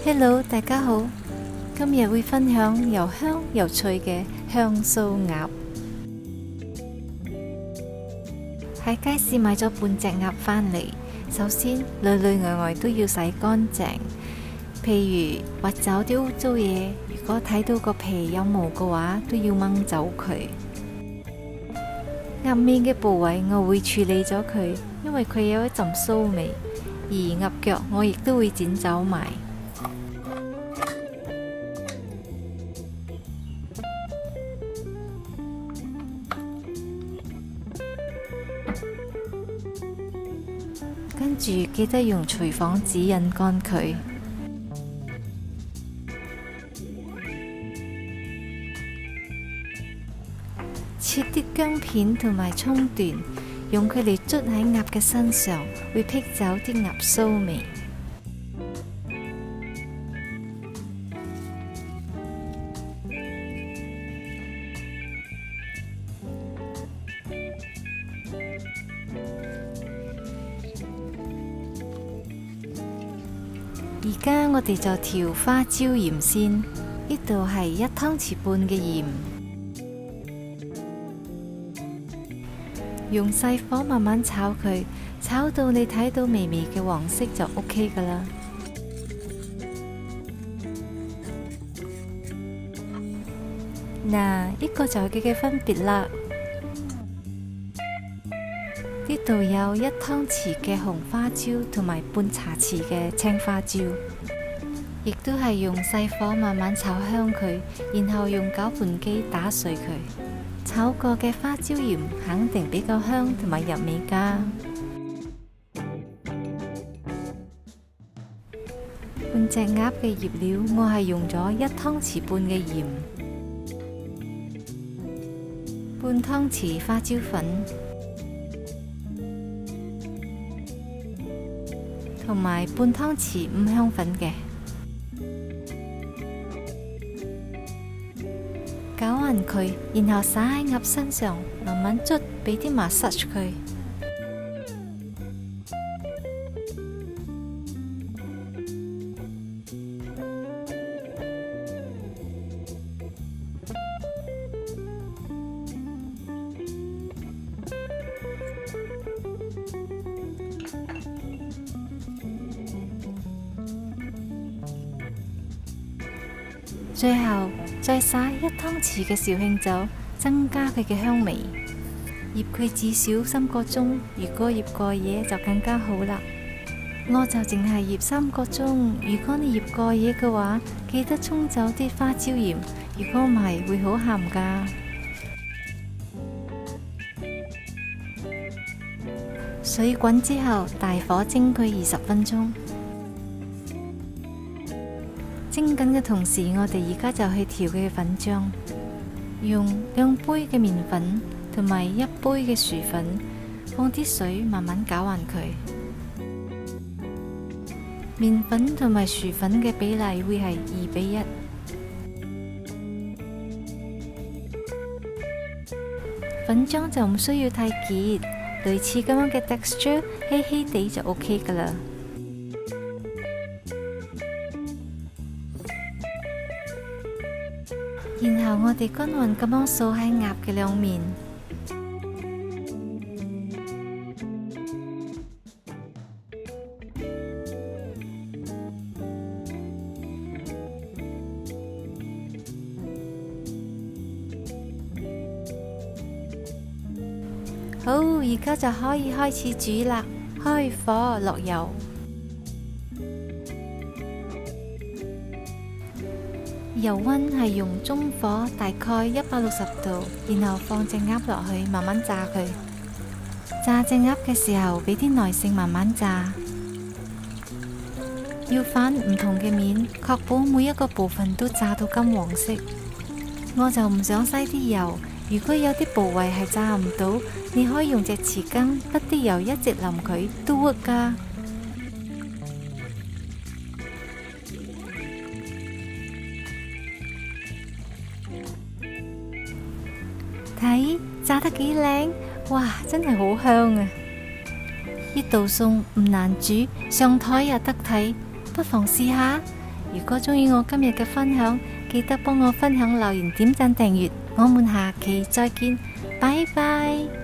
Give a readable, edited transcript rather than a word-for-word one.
Hello，大家好，今日會分享又香又脆嘅香酥鴨。喺街市買咗半隻鴨返嚟，首先裏裏外外都要洗乾淨，譬如挖走啲污糟嘢，如果睇到個皮有毛嘅話，都要掹走佢。鴨面嘅部位我會處理咗佢，因為佢有一陣酥味，而鴨腳我亦都會剪走埋。跟住記得用廚房紙印乾佢。切啲薑片同埋葱段，用佢嚟捽喺鴨嘅身上，會辟走啲鴨酥味。而家我哋就調花椒鹽先，呢度係1湯匙半嘅鹽，用細火慢慢炒佢，炒到你睇到微微嘅黃色就 OK 㗎喇。嗱，呢個就係佢嘅分別啦。呢度有1湯匙嘅紅花椒同埋半茶匙嘅青花椒，亦都係用細火慢慢炒香佢，然後用攪拌機打碎佢。炒過嘅花椒鹽肯定比較香同埋入味㗎。半隻鴨嘅醃料我係用咗1湯匙半嘅鹽，半湯匙花椒粉，同埋半湯匙五香粉嘅，攪勻佢，然後灑喺鴨身上，慢慢捽，俾啲 massage 佢。最後再灑1湯匙嘅紹興酒，增加佢嘅香味。醃佢至少3個鐘，如果醃過夜就更加好啦。我就淨係醃3個鐘，如果你醃過夜嘅話，記得沖走啲花椒鹽，如果唔係會好鹹㗎。水滾之後，大火蒸佢20分鐘。蒸緊嘅同時，我哋而家就去調佢嘅粉漿，用2杯嘅麵粉同埋1杯嘅薯粉，放啲水慢慢攪勻佢。麵粉同埋薯粉嘅比例會係2:1。粉漿就唔需要太結，類似咁樣嘅 texture， 稀稀地就 OK 㗎喇。然後我哋均勻咁樣掃喺鴨嘅兩面，好，而家就可以開始煮啦。開火落油。油溫係用中火，大概160度，然後放隻鴨落去，慢慢炸佢。炸隻鴨嘅時候，俾啲耐性慢慢炸。要反唔同嘅面，確保每一個部分都炸到金黃色。我就唔想嘥啲油，如果有啲部位係炸唔到，你可以用隻匙羹滗啲油一直淋佢都得㗎。睇，炸得幾靚，哇，真係好香啊！呢道餸唔難煮，上枱又得睇，不妨試下。如果鍾意我今日嘅分享，記得幫我分享、留言、點讚、訂閱。我們下期再見，拜拜。